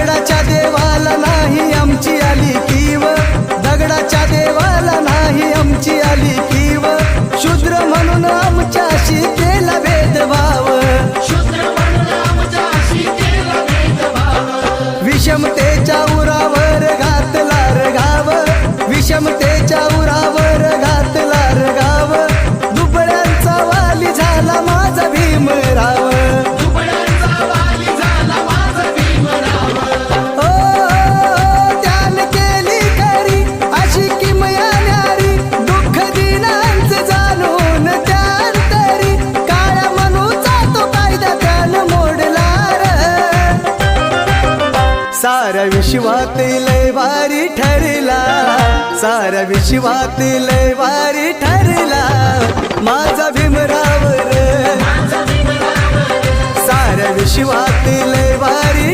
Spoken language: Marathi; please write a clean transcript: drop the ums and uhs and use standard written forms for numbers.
दगडाच्या देवाला नाही आमची आली कीव, दगडाच्या देवाला नाही आमची आली कीव, शूद्र म्हणून आमच्याशी केला भेदभाव, विषमतेच्या उरावर घातला रगाव, विषमतेच्या उरावर घातला रगाव, दुबळ्यांचा वाली झाला माझा भीमराव, ओ त्याने केली खरी अशी किमया न्यारी, दुःख दिनांच जाणून त्यानंतरी, काळ्या मनूचा तो कायदा त्यानं मोडला रे, साऱ्या विश्वात लय भारी ठरला, साऱ्या विश्वात लय भारी ठरला माझा भीमराव रे, साऱ्या विश्वात लय भारी